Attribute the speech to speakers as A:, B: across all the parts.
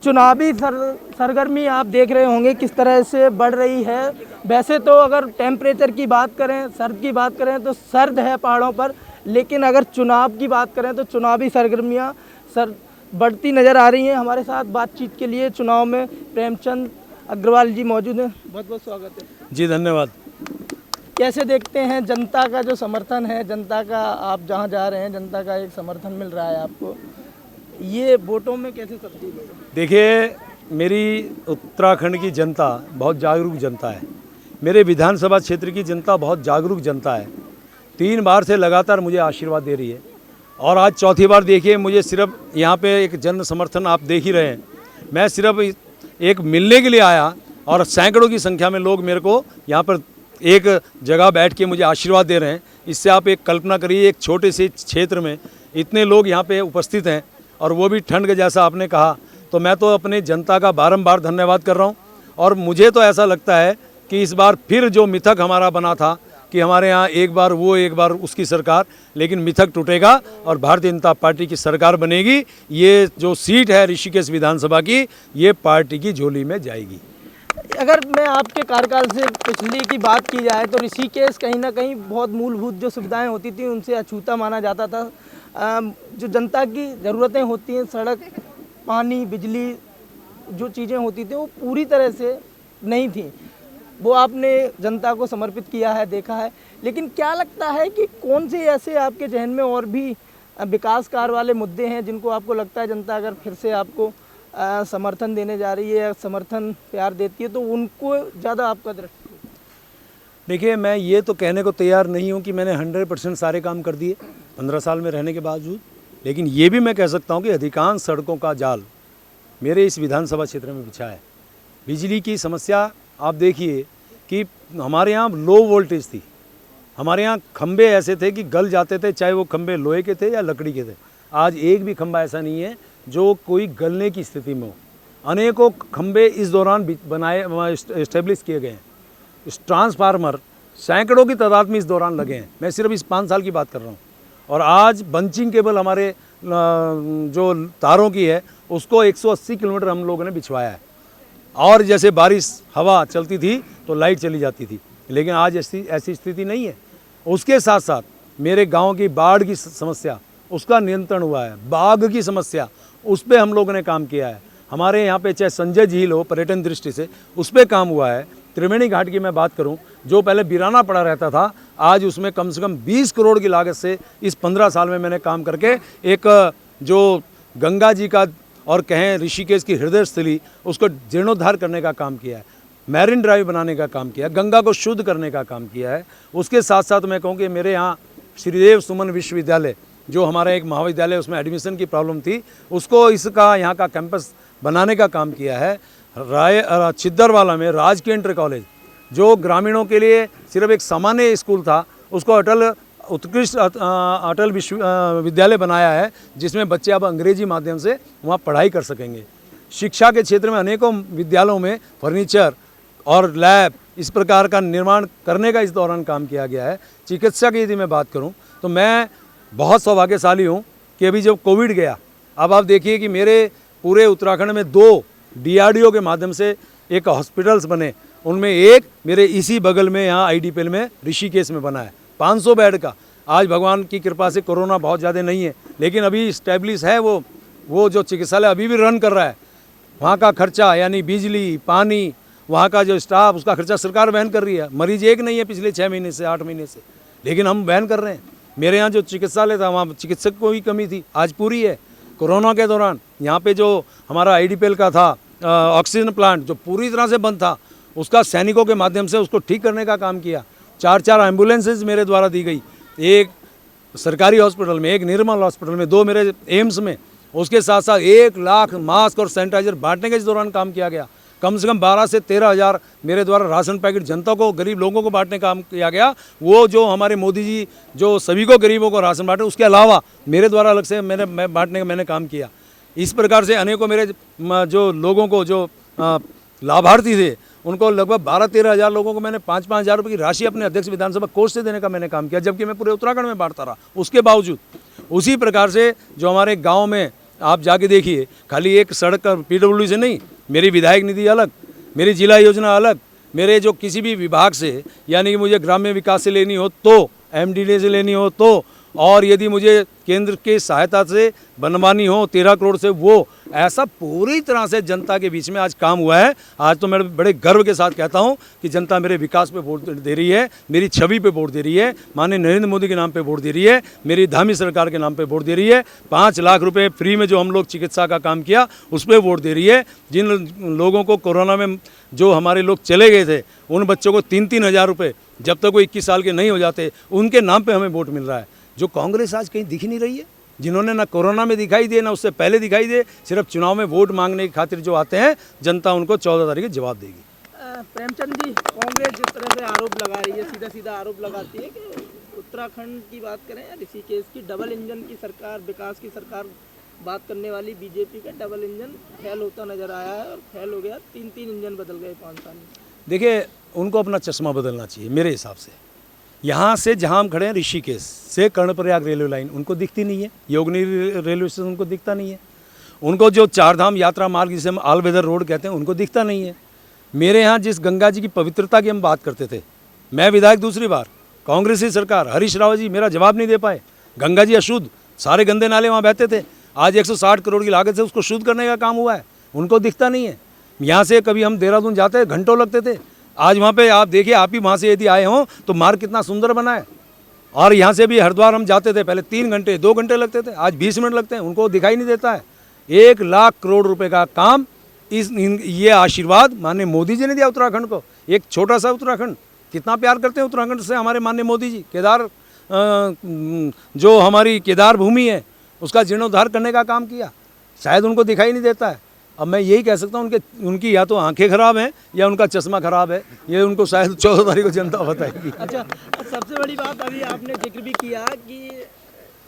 A: चुनावी सरगर्मी आप देख रहे होंगे किस तरह से बढ़ रही है। वैसे तो अगर टेम्परेचर की बात करें, सर्द की बात करें तो सर्द है पहाड़ों पर, लेकिन अगर चुनाव की बात करें तो चुनावी सरगर्मियां बढ़ती नज़र आ रही हैं। हमारे साथ बातचीत के लिए चुनाव में प्रेमचंद अग्रवाल जी मौजूद हैं। बहुत बहुत स्वागत है
B: जी। धन्यवाद।
A: कैसे देखते हैं जनता का जो समर्थन है, जनता का आप जहां जा रहे हैं जनता का एक समर्थन मिल रहा है आपको, ये वोटों में कैसे तब्दील होगा?
B: देखिए, मेरी उत्तराखंड की जनता बहुत जागरूक जनता है। मेरे विधानसभा क्षेत्र की जनता बहुत जागरूक जनता है। 3 बार से लगातार मुझे आशीर्वाद दे रही है और आज चौथी बार देखिए मुझे सिर्फ यहाँ पे एक जन समर्थन आप देख ही रहे हैं। मैं सिर्फ एक मिलने के लिए आया और सैकड़ों की संख्या में लोग मेरे को यहाँ पर एक जगह बैठ के मुझे आशीर्वाद दे रहे हैं। इससे आप एक कल्पना करिए, एक छोटे से क्षेत्र में इतने लोग यहाँ पे उपस्थित हैं और वो भी ठंड के जैसा आपने कहा, तो मैं तो अपनी जनता का बारंबार धन्यवाद कर रहा हूँ। और मुझे तो ऐसा लगता है कि इस बार फिर जो मिथक हमारा बना था कि हमारे यहाँ एक बार वो एक बार उसकी सरकार, लेकिन मिथक टूटेगा और भारतीय जनता पार्टी की सरकार बनेगी। ये जो सीट है ऋषिकेश विधानसभा की, ये पार्टी की झोली में जाएगी।
A: अगर मैं आपके कार्यकाल से पिछली की बात की जाए तो ऋषिकेश कहीं ना कहीं बहुत मूलभूत जो सुविधाएं होती थी उनसे अछूता माना जाता था। जो जनता की ज़रूरतें होती हैं, सड़क, पानी, बिजली, जो चीज़ें होती थी वो पूरी तरह से नहीं थी। वो आपने जनता को समर्पित किया है, देखा है। लेकिन क्या लगता है कि कौन से ऐसे आपके जहन में और भी विकास कार्य वाले मुद्दे हैं जिनको आपको लगता है जनता अगर फिर से आपको समर्थन देने जा रही है या समर्थन प्यार देती है तो उनको ज़्यादा आपका दृष्टि?
B: देखिए, मैं ये तो कहने को तैयार नहीं हूँ कि मैंने 100% सारे काम कर दिए 15 साल में रहने के बावजूद, लेकिन ये भी मैं कह सकता हूँ कि अधिकांश सड़कों का जाल मेरे इस विधानसभा क्षेत्र में बिछा है। बिजली की समस्या आप देखिए कि हमारे यहाँ लो वोल्टेज थी। हमारे यहाँ खंबे ऐसे थे कि गल जाते थे, चाहे वो खंबे लोहे के थे या लकड़ी के थे। आज एक भी खंबा ऐसा नहीं है जो कोई गलने की स्थिति में हो। अनेकों खंबे इस दौरान बनाए, इस्टेब्लिश किए गए हैं। इस ट्रांसफार्मर सैकड़ों की तादाद में इस दौरान लगे हैं। मैं सिर्फ इस 5 साल की बात कर रहा हूँ। और आज बंचिंग केबल हमारे जो तारों की है उसको 180 किलोमीटर हम लोगों ने बिछवाया है। और जैसे बारिश हवा चलती थी तो लाइट चली जाती थी, लेकिन आज ऐसी स्थिति नहीं है। उसके साथ साथ मेरे गांव की बाढ़ की समस्या, उसका नियंत्रण हुआ है। बाघ की समस्या, उस पर हम लोगों ने काम किया है। हमारे यहाँ पे चाहे संजय झील हो, पर्यटन दृष्टि से उस पर काम हुआ है। त्रिवेणी घाट की मैं बात करूं, जो पहले वीराना पड़ा रहता था, आज उसमें कम से कम 20 करोड़ की लागत से इस 15 साल में मैंने काम करके एक जो गंगा जी का और कहें ऋषिकेश की हृदय स्थली, उसको जीर्णोद्धार करने का काम किया है। मैरिन ड्राइव बनाने का काम किया है, गंगा को शुद्ध करने का काम किया है। उसके साथ साथ मैं कहूँ कि मेरे यहाँ श्रीदेव सुमन विश्वविद्यालय, जो हमारा एक महाविद्यालय, उसमें एडमिशन की प्रॉब्लम थी, उसको इसका यहाँ का कैंपस बनाने का काम किया है। छिद्दरवाला में राजकीय इंटर कॉलेज, जो ग्रामीणों के लिए सिर्फ एक सामान्य स्कूल था, उसको उत्कृष्ट अटल विश्वविद्यालय बनाया है, जिसमें बच्चे अब अंग्रेजी माध्यम से वहाँ पढ़ाई कर सकेंगे। शिक्षा के क्षेत्र में अनेकों विद्यालयों में फर्नीचर और लैब इस प्रकार का निर्माण करने का इस दौरान काम किया गया है। चिकित्सा की यदि मैं बात करूँ तो मैं बहुत सौभाग्यशाली हूँ कि अभी जब कोविड गया, अब आप देखिए कि मेरे पूरे उत्तराखंड में 2 DRDO के माध्यम से एक हॉस्पिटल्स बने। उनमें एक मेरे इसी बगल में यहाँ IDPL में ऋषिकेश में बना है 500 बेड का। आज भगवान की कृपा से कोरोना बहुत ज़्यादा नहीं है, लेकिन अभी इस्टेब्लिश है वो जो चिकित्सालय अभी भी रन कर रहा है। वहाँ का खर्चा यानी बिजली, पानी, वहाँ का जो स्टाफ, उसका खर्चा सरकार वहन कर रही है। मरीज एक नहीं है पिछले 6 महीने से, 8 महीने से, लेकिन हम वहन कर रहे हैं। मेरे यहाँ जो चिकित्सालय था वहाँ चिकित्सक को ही कमी थी, आज पूरी है। कोरोना के दौरान यहाँ पे जो हमारा IDPL का था ऑक्सीजन प्लांट, जो पूरी तरह से बंद था, उसका सैनिकों के माध्यम से उसको ठीक करने का काम किया। 4 एम्बुलेंसेज मेरे द्वारा दी गई, एक सरकारी हॉस्पिटल में, एक निर्मल हॉस्पिटल में, 2 मेरे एम्स में। उसके साथ साथ 1 लाख मास्क और सैनिटाइजर बांटने के इस दौरान काम किया गया। कम से कम 12 से 13 हज़ार मेरे द्वारा राशन पैकेट जनता को, गरीब लोगों को बांटने का काम किया गया। वो जो हमारे मोदी जी जो सभी को गरीबों को राशन बांटे, उसके अलावा मेरे द्वारा अलग से मैं बांटने का मैंने काम किया। इस प्रकार से अनेकों मेरे जो लोगों को जो लाभार्थी थे उनको लगभग 12-13 हज़ार लोगों को मैंने 5-5 हज़ार रुपये की राशि अपने अध्यक्ष विधानसभा कोष से देने का मैंने काम किया, जबकि मैं पूरे उत्तराखंड में बांटता रहा। उसके बावजूद उसी प्रकार से जो हमारे गाँव में आप जाके देखिए, खाली एक सड़क का PWD से नहीं, मेरी विधायक निधि अलग, मेरी जिला योजना अलग, मेरे जो किसी भी विभाग से, यानी कि मुझे ग्राम्य विकास से लेनी हो तो, MDD से लेनी हो तो, और यदि मुझे केंद्र की सहायता से बनवानी हो 13 करोड़ से, वो ऐसा पूरी तरह से जनता के बीच में आज काम हुआ है। आज तो मैं बड़े गर्व के साथ कहता हूं कि जनता मेरे विकास पे वोट दे रही है, मेरी छवि पे वोट दे रही है, माननीय नरेंद्र मोदी के नाम पे वोट दे रही है, मेरी धामी सरकार के नाम पे वोट दे रही है, 5 लाख रुपए फ्री में जो हम लोग चिकित्सा का काम किया उस पर वोट दे रही है। जिन लोगों को कोरोना में जो हमारे लोग चले गए थे, उन बच्चों को 3-3 हज़ार रुपये जब तक वो 21 साल के नहीं हो जाते, उनके नाम पे हमें वोट मिल रहा है। जो कांग्रेस आज कहीं दिख ही नहीं रही है, जिन्होंने ना कोरोना में दिखाई दे ना उससे पहले दिखाई दे, सिर्फ चुनाव में वोट मांगने की खातिर जो आते हैं, जनता उनको 14 तारीख जवाब देगी।
A: प्रेमचंद जी, कांग्रेस जिस तरह से आरोप लगा रही है, सीधा सीधा आरोप लगाती है कि उत्तराखंड की बात करें या ऋषिकेश की, डबल इंजन की सरकार, विकास की सरकार बात करने वाली बीजेपी का डबल इंजन फेल होता नजर आया है और फेल हो गया। 3-3 इंजन बदल गए 5 साल में।
B: देखिए, उनको अपना चश्मा बदलना चाहिए मेरे हिसाब से। यहाँ से जहाँ हम खड़े हैं, ऋषिकेश से कर्णप्रयाग रेलवे लाइन उनको दिखती नहीं है, योगनी रेलवे स्टेशन उनको दिखता नहीं है, उनको जो 4 धाम यात्रा मार्ग जिसे हम ऑल वेदर रोड कहते हैं उनको दिखता नहीं है। मेरे यहाँ जिस गंगा जी की पवित्रता की हम बात करते थे, मैं विधायक दूसरी बार, कांग्रेस की सरकार, हरीश रावत जी मेरा जवाब नहीं दे पाए। गंगा जी अशुद्ध, सारे गंदे नाले वहाँ बहते थे, आज 160 करोड़ की लागत से उसको शुद्ध करने का काम हुआ है, उनको दिखता नहीं है। यहाँ से कभी हम देहरादून जाते घंटों लगते थे, आज वहाँ पे आप देखिए, आप ही वहाँ से यदि आए हों तो मार्ग कितना सुंदर बना है। और यहाँ से भी हरिद्वार हम जाते थे, पहले 3 घंटे 2 घंटे लगते थे, आज 20 मिनट लगते हैं, उनको दिखाई नहीं देता है। 1 लाख करोड़ रुपए का काम ये आशीर्वाद माननीय मोदी जी ने दिया उत्तराखंड को। एक छोटा सा उत्तराखंड, कितना प्यार करते हैं उत्तराखंड से हमारे माननीय मोदी जी। केदार जो हमारी केदार भूमि है उसका जीर्णोद्धार करने का काम किया, शायद उनको दिखाई नहीं देता है। अब मैं यही कह सकता हूँ उनकी या तो आंखें खराब हैं या उनका चश्मा खराब है, ये उनको शायद 14 तारीख को जनता बताएगी।
A: अच्छा, सबसे बड़ी बात अभी आपने जिक्र भी किया कि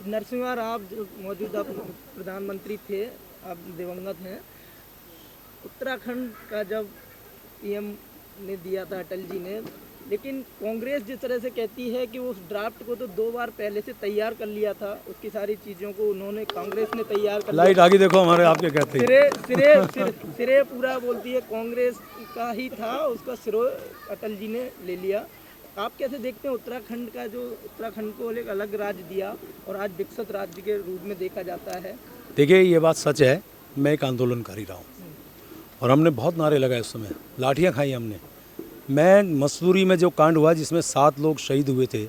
A: नरसिम्हा राव जो मौजूदा प्रधानमंत्री थे, अब दिवंगत हैं, उत्तराखंड का जब PM ने दिया था अटल जी ने, लेकिन कांग्रेस जिस तरह से कहती है कि उस ड्राफ्ट को तो 2 बार पहले से तैयार कर लिया था, उसकी सारी चीज़ों को उन्होंने कांग्रेस ने तैयार कर
B: लाइट आगे देखो हमारे आपके कहते हैं
A: सिरे पूरा बोलती है कांग्रेस का ही था, उसका सिरो अटल जी ने ले लिया। आप कैसे देखते हैं उत्तराखंड का, जो उत्तराखंड को एक अलग राज्य दिया और आज विकसित राज्य के रूप में देखा जाता है?
B: देखिए, ये बात सच है, मैं एक आंदोलनकारी रहा हूँ और हमने बहुत नारे लगाए, उस समय लाठियाँ खाई हमने। मैं मसूरी में जो कांड हुआ जिसमें 7 लोग शहीद हुए थे,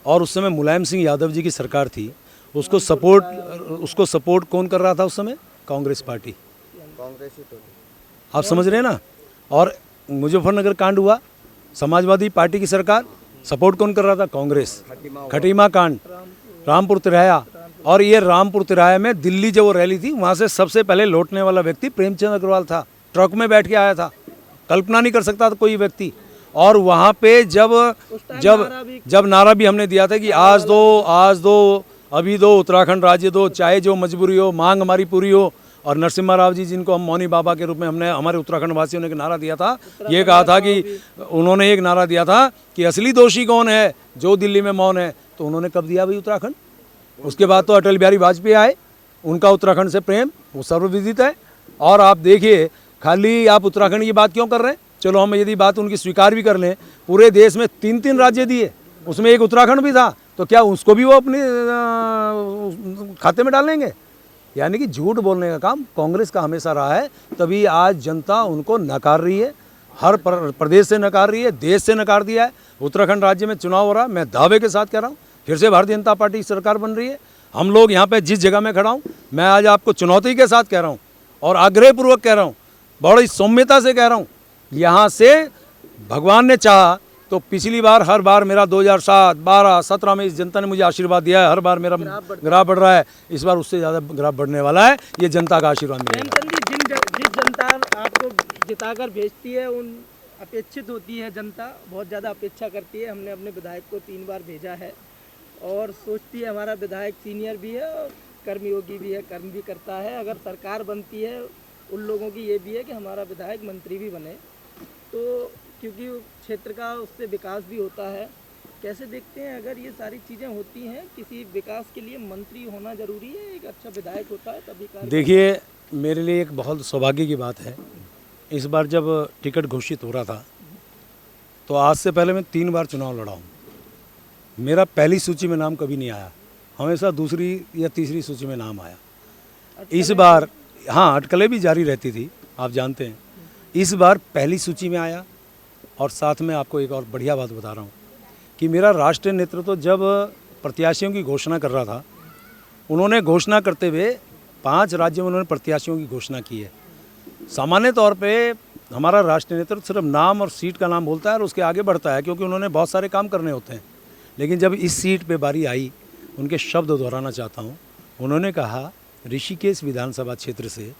B: और उस समय मुलायम सिंह यादव जी की सरकार थी, उसको सपोर्ट कौन कर रहा था उस समय? कांग्रेस पार्टी, कांग्रेस ही तो, आप समझ रहे हैं ना। और मुजफ्फरनगर कांड हुआ, समाजवादी पार्टी की सरकार, सपोर्ट कौन कर रहा था? कांग्रेस। खटीमा कांड, रामपुर तिराया, और ये रामपुर तिराया में दिल्ली जब वो रैली थी, वहाँ से सबसे पहले लौटने वाला व्यक्ति प्रेमचंद अग्रवाल था, ट्रक में बैठ के आया था, कल्पना नहीं कर सकता था कोई व्यक्ति। और वहाँ पे जब नारा भी हमने दिया था कि आज दो अभी दो, उत्तराखंड राज्य दो, चाहे जो मजबूरी हो, मांग हमारी पूरी हो। और नरसिम्हा राव जी, जिनको हम मौनी बाबा के रूप में हमने हमारे उत्तराखंड वासियों ने एक नारा दिया था, ये कहा था कि उन्होंने एक नारा दिया था कि असली दोषी कौन है, जो दिल्ली में मौन है। तो उन्होंने कब दिया भाई उत्तराखंड? उसके बाद तो अटल बिहारी वाजपेयी आए, उनका उत्तराखंड से प्रेम वो सर्वविदित है। और आप देखिए, खाली आप उत्तराखंड की बात क्यों कर रहे हैं? चलो हम यदि बात उनकी स्वीकार भी कर लें, पूरे देश में 3-3 राज्य दिए, उसमें एक उत्तराखंड भी था, तो क्या उसको भी वो अपने खाते में डालेंगे? यानी कि झूठ बोलने का काम कांग्रेस का हमेशा रहा है, तभी आज जनता उनको नकार रही है, हर प्रदेश से नकार रही है, देश से नकार दिया है। उत्तराखंड राज्य में चुनाव हो रहा है, मैं दावे के साथ कह रहा हूँ, फिर से भारतीय जनता पार्टी की सरकार बन रही है। हम लोग यहाँ पे जिस जगह में खड़ा हूँ, मैं आज आपको चुनौती के साथ कह रहा हूँ और आग्रहपूर्वक कह रहा हूँ, बड़ी सौम्यता से कह रहा हूँ, यहाँ से भगवान ने चाहा तो पिछली बार हर बार मेरा 2007, 12, 17 में इस जनता ने मुझे आशीर्वाद दिया है, हर बार मेरा ग्राफ बढ़ रहा है, इस बार उससे ज़्यादा ग्राफ बढ़ने वाला है, ये जनता का आशीर्वाद मिलेगा।
A: जिस जनता आपको जिताकर भेजती है, उन अपेक्षित होती है जनता, बहुत ज़्यादा अपेक्षा करती है। हमने अपने विधायक को 3 बार भेजा है और सोचती है हमारा विधायक सीनियर भी है और कर्मयोगी भी है, कर्म भी करता है। अगर सरकार बनती है, उन लोगों की ये भी है कि हमारा विधायक मंत्री भी बने। तो क्योंकि वो क्षेत्र का उससे विकास भी होता है। कैसे देखते हैं अगर ये सारी चीज़ें होती हैं, किसी विकास के लिए मंत्री होना जरूरी है, एक अच्छा विधायक होता है तभी कार्य?
B: देखिए, मेरे लिए एक बहुत सौभाग्य की बात है, इस बार जब टिकट घोषित हो रहा था तो आज से पहले मैं 3 बार चुनाव लड़ा हूँ। मेरा पहली सूची में नाम कभी नहीं आया, हमेशा दूसरी या तीसरी सूची में नाम आया। इस बार हाँ, अटकलें भी जारी रहती थी, आप जानते हैं। इस बार पहली सूची में आया। और साथ में आपको एक और बढ़िया बात बता रहा हूँ कि मेरा राष्ट्रीय नेतृत्व जब प्रत्याशियों की घोषणा कर रहा था, उन्होंने घोषणा करते हुए 5 राज्यों में उन्होंने प्रत्याशियों की घोषणा की है। सामान्य तौर पे हमारा राष्ट्रीय नेतृत्व सिर्फ नाम और सीट का नाम बोलता है और उसके आगे बढ़ता है, क्योंकि उन्होंने बहुत सारे काम करने होते हैं। लेकिन जब इस सीट पे बारी आई, उनके शब्द दोहराना चाहता हूँ। उन्होंने कहा ऋषिकेश विधानसभा क्षेत्र से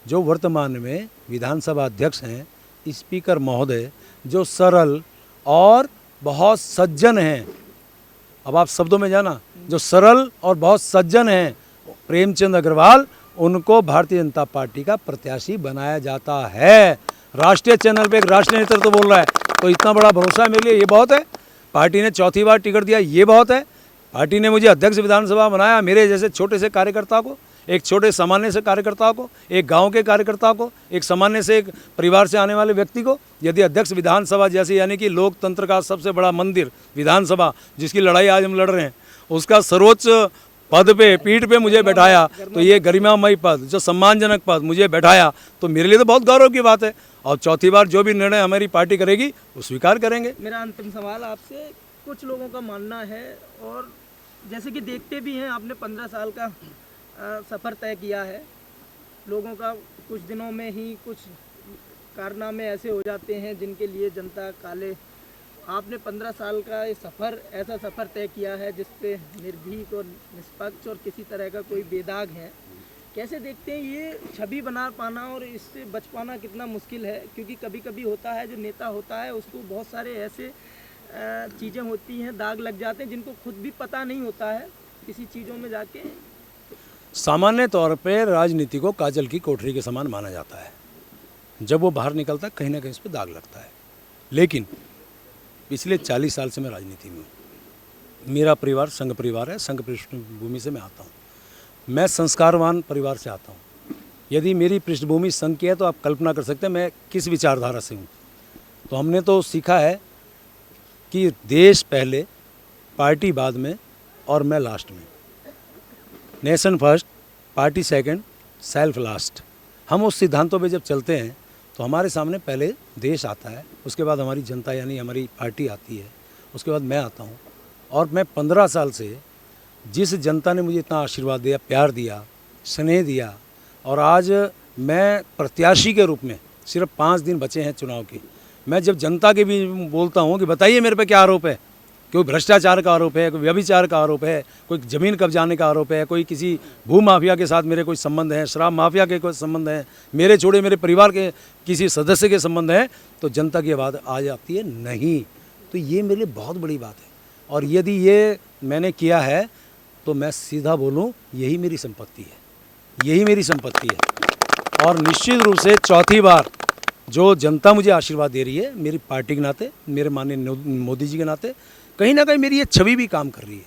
B: जो वर्तमान में विधानसभा अध्यक्ष हैं स्पीकर महोदय, जो सरल और बहुत सज्जन हैं, अब आप शब्दों में जाना, जो सरल और बहुत सज्जन हैं, प्रेमचंद अग्रवाल, उनको भारतीय जनता पार्टी का प्रत्याशी बनाया जाता है। राष्ट्रीय चैनल पे एक राष्ट्रीय नेतृत्व बोल रहा है, तो इतना बड़ा भरोसा है मेरे लिए, ये बहुत है। पार्टी ने चौथी बार टिकट दिया, ये बहुत है। पार्टी ने मुझे अध्यक्ष विधानसभा बनाया, मेरे जैसे छोटे से कार्यकर्ता को, एक छोटे सामान्य से कार्यकर्ता को, एक गांव के कार्यकर्ता को, एक सामान्य से एक परिवार से आने वाले व्यक्ति को, यदि अध्यक्ष विधानसभा जैसे, यानी कि लोकतंत्र का सबसे बड़ा मंदिर विधानसभा, जिसकी लड़ाई आज हम लड़ रहे हैं, उसका सर्वोच्च पद पे, पीठ पे मुझे बैठाया, तो ये गरिमामयी पद, जो सम्मानजनक पद मुझे बैठाया, तो मेरे लिए तो बहुत गौरव की बात है। और चौथी बार जो भी निर्णय हमारी पार्टी करेगी वो स्वीकार करेंगे।
A: मेरा अंतिम सवाल आपसे, कुछ लोगों का मानना है, और जैसे कि देखते भी हैं, आपने 15 साल का सफ़र तय किया है, लोगों का कुछ दिनों में ही कुछ कारनामे ऐसे हो जाते हैं जिनके लिए जनता काले। आपने 15 साल का ये सफ़र, ऐसा सफ़र तय किया है जिस पे निर्भीक और निष्पक्ष और किसी तरह का कोई बेदाग है। कैसे देखते हैं ये छवि बना पाना और इससे बच पाना कितना मुश्किल है? क्योंकि कभी कभी होता है, जो नेता होता है उसको बहुत सारे ऐसे चीज़ें होती हैं, दाग लग जाते हैं जिनको खुद भी पता नहीं होता है किसी चीज़ों में जाके।
B: सामान्य तौर पे राजनीति को काजल की कोठरी के समान माना जाता है, जब वो बाहर निकलता है कहीं ना कहीं उस पर दाग लगता है। लेकिन पिछले 40 साल से मैं राजनीति में हूँ। मेरा परिवार संघ परिवार है, संघ पृष्ठभूमि से मैं आता हूँ। मैं संस्कारवान परिवार से आता हूँ। यदि मेरी पृष्ठभूमि संघ की है तो आप कल्पना कर सकते हैं मैं किस विचारधारा से हूँ। तो हमने तो सीखा है कि देश पहले, पार्टी बाद में और मैं लास्ट में। Nation first, party second, self last. हम उस सिद्धांतों पे जब चलते हैं तो हमारे सामने पहले देश आता है, उसके बाद हमारी जनता यानी हमारी पार्टी आती है, उसके बाद मैं आता हूँ। और मैं 15 साल से जिस जनता ने मुझे इतना आशीर्वाद दिया, प्यार दिया, स्नेह दिया, और आज मैं प्रत्याशी के रूप में, सिर्फ 5 दिन बचे हैं चुनाव के, मैं जब जनता के भी बोलता हूँ कि बताइए मेरे पे क्या आरोप है, कोई भ्रष्टाचार का आरोप है, कोई व्यभिचार का आरोप है, कोई ज़मीन कब्जाने का आरोप है, कोई किसी भू माफिया के साथ मेरे कोई संबंध है, शराब माफिया के कोई संबंध है, मेरे छोड़े मेरे परिवार के किसी सदस्य के संबंध है, तो जनता की आवाज़ आ जाती है नहीं। तो ये मेरे लिए बहुत बड़ी बात है। और यदि ये मैंने किया है तो मैं सीधा बोलूँ, यही मेरी संपत्ति है, यही मेरी संपत्ति है। और निश्चित रूप से चौथी बार जो जनता मुझे आशीर्वाद दे रही है, मेरी पार्टी के नाते, मेरे माननीय मोदी जी के नाते, कहीं ना कहीं मेरी ये छवि भी काम कर रही है।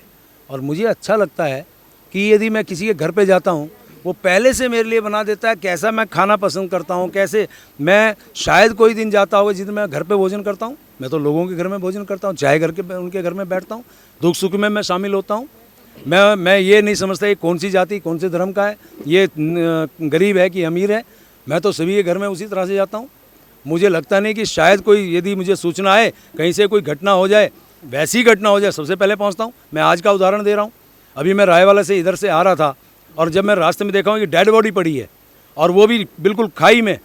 B: और मुझे अच्छा लगता है कि यदि मैं किसी के घर पे जाता हूँ, वो पहले से मेरे लिए बना देता है कैसा मैं खाना पसंद करता हूँ, कैसे मैं, शायद कोई दिन जाता होगा जिस दिन मैं घर पे भोजन करता हूँ, मैं तो लोगों के घर में भोजन करता हूँ, चाहे उनके घर में बैठता हूँ, दुख सुख में मैं शामिल होता हूँ। मैं ये नहीं समझता ये कौन सी जाति कौन से धर्म का है, ये गरीब है कि अमीर है, मैं तो सभी के घर में उसी तरह से जाता हूँ। मुझे लगता नहीं कि शायद कोई, यदि मुझे सूचना है कहीं से कोई घटना हो जाए, वैसी घटना हो जाए, सबसे पहले पहुंचता हूं। मैं आज का उदाहरण दे रहा हूं। अभी मैं रायवाला से इधर से आ रहा था और जब मैं रास्ते में देखा हूं कि डेड बॉडी पड़ी है और वो भी बिल्कुल खाई में,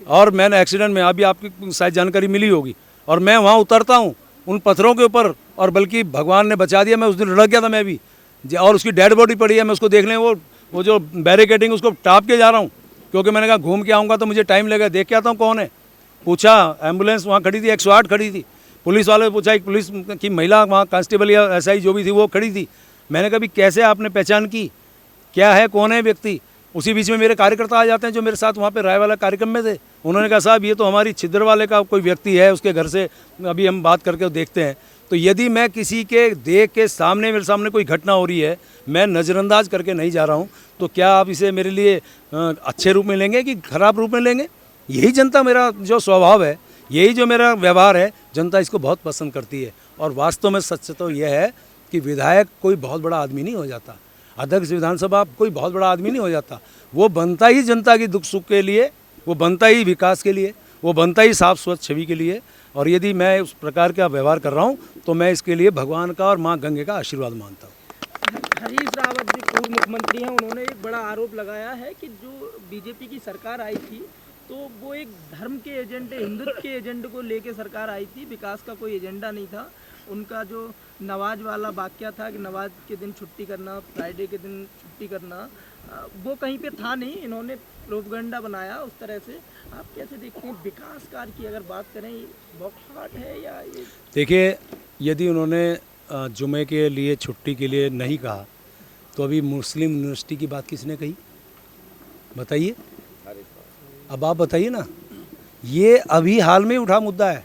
B: और मैंने एक्सीडेंट में, अभी आपकी शायद जानकारी मिली होगी, और मैं वहाँ उतरता हूँ उन पत्थरों के ऊपर, और बल्कि भगवान ने बचा दिया, मैं उस दिन लड़क गया था मैं भी, और उसकी डेड बॉडी पड़ी है। मैं उसको देखने, वो जो बैरिकेडिंग उसको टाप के जा रहा हूँ, क्योंकि मैंने कहा घूम के आऊँगा तो मुझे टाइम लगेगा, देख के आता हूँ कौन है। पूछा, एम्बुलेंस वहाँ खड़ी थी, 108 खड़ी थी। पुलिस वाले ने पूछा, एक पुलिस की महिला वहाँ कांस्टेबल या एसआई जो भी थी वो खड़ी थी। मैंने कहा भी कैसे आपने पहचान की, क्या है, कौन है व्यक्ति? उसी बीच में मेरे कार्यकर्ता आ जाते हैं जो मेरे साथ वहाँ पे राय वाला कार्यक्रम में थे। उन्होंने कहा साहब ये तो हमारी छिद्र वाले का कोई व्यक्ति है, उसके घर से अभी हम बात करके देखते हैं। तो यदि मैं किसी के देख के सामने मेरे सामने कोई घटना हो रही है, मैं नज़रअंदाज करके नहीं जा रहा हूँ, तो क्या आप इसे मेरे लिए अच्छे रूप में लेंगे कि खराब रूप में लेंगे? यही जनता, मेरा जो स्वभाव है, यही जो मेरा व्यवहार है, जनता इसको बहुत पसंद करती है। और वास्तव में सच तो यह है कि विधायक कोई बहुत बड़ा आदमी नहीं हो जाता, अध्यक्ष विधानसभा कोई बहुत बड़ा आदमी नहीं हो जाता। वो बनता ही जनता की दुख सुख के लिए, वो बनता ही विकास के लिए, वो बनता ही साफ स्वच्छ छवि के लिए। और यदि मैं उस प्रकार का व्यवहार कर रहा हूँ तो मैं इसके लिए भगवान का और माँ गंगे का आशीर्वाद मानता हूँ।
A: हरीश रावत जी पूर्व मुख्यमंत्री हैं, उन्होंने एक बड़ा आरोप लगाया है कि जो बीजेपी की सरकार आई थी तो वो एक धर्म के एजेंडे, हिंदुत्व के एजेंडे को लेके सरकार आई थी, विकास का कोई एजेंडा नहीं था। उनका जो नवाज वाला वाक्य था कि नवाज के दिन छुट्टी करना, फ्राइडे के दिन छुट्टी करना, वो कहीं पे था नहीं, इन्होंने प्रोपगंडा बनाया उस तरह से। आप कैसे देखते हैं विकास कार्य की अगर बात करें, बॉक्सहाट है या ये?
B: देखिए, यदि उन्होंने जुमे के लिए छुट्टी के लिए नहीं कहा तो अभी मुस्लिम यूनिवर्सिटी की बात किसने कही, बताइए? अब आप बताइए ना, ये अभी हाल में उठा मुद्दा है,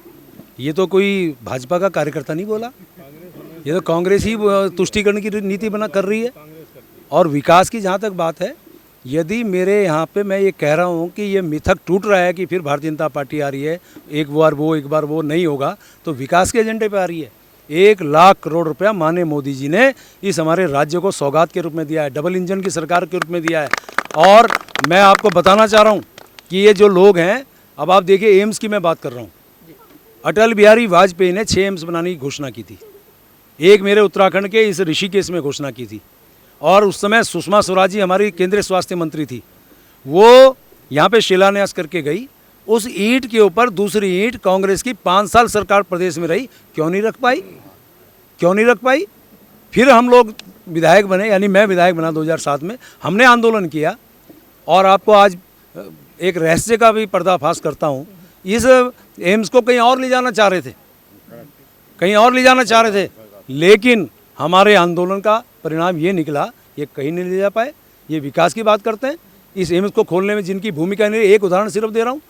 B: ये तो कोई भाजपा का कार्यकर्ता नहीं बोला, ये तो कांग्रेस ही तुष्टीकरण की नीति बना कर रही है। और विकास की जहाँ तक बात है, यदि मेरे यहाँ पे मैं ये कह रहा हूँ कि ये मिथक टूट रहा है कि फिर भारतीय जनता पार्टी आ रही है, एक बार वो नहीं होगा, तो विकास के एजेंडे पे आ रही है। 1 लाख करोड़ रुपया माननीय मोदी जी ने इस हमारे राज्य को सौगात के रूप में दिया है, डबल इंजन की सरकार के रूप में दिया है। और मैं आपको बताना चाह रहा हूँ कि ये जो लोग हैं, अब आप देखिए एम्स की मैं बात कर रहा हूँ, अटल बिहारी वाजपेयी ने 6 एम्स बनाने की घोषणा की थी, एक मेरे उत्तराखंड के इस ऋषिकेश में घोषणा की थी। और उस समय सुषमा स्वराज जी हमारी केंद्रीय स्वास्थ्य मंत्री थी, वो यहाँ पे शिलान्यास करके गई, उस ईंट के ऊपर दूसरी ईंट कांग्रेस की 5 साल सरकार प्रदेश में रही, क्यों नहीं रख पाई? फिर हम लोग विधायक बने, यानी मैं विधायक बना 2007 में, हमने आंदोलन किया। और आपको आज एक रहस्य का भी पर्दाफाश करता हूँ, इस एम्स को कहीं और ले जाना चाह रहे थे, लेकिन हमारे आंदोलन का परिणाम ये निकला, ये कहीं नहीं ले जा पाए। ये विकास की बात करते हैं, इस एम्स को खोलने में जिनकी भूमिका नहीं, एक उदाहरण सिर्फ दे रहा हूँ।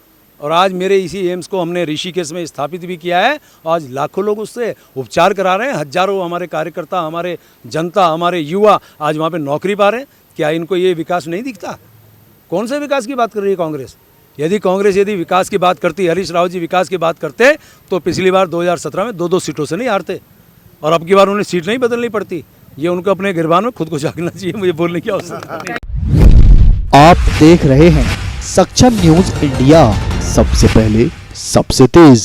B: और आज मेरे इसी एम्स को हमने ऋषिकेश में स्थापित भी किया है, आज लाखों लोग उससे उपचार करा रहे हैं, हजारों हमारे कार्यकर्ता, हमारे जनता, हमारे युवा आज वहाँ पे नौकरी पा रहे हैं। क्या इनको ये विकास नहीं दिखता? कौन से विकास की बात कर रही है कांग्रेस? यदि विकास की बात करती, हरीश रावत जी विकास की बात करते, तो पिछली बार 2017 में 2-2 सीटों से नहीं हारते, और अब की बार उन्हें सीट नहीं बदलनी पड़ती। ये उनको अपने गिरबान में खुद को झांकना चाहिए, मुझे बोलने की आवश्यकता नहीं।
C: आप देख रहे हैं सक्षम न्यूज इंडिया, सबसे पहले सबसे तेज।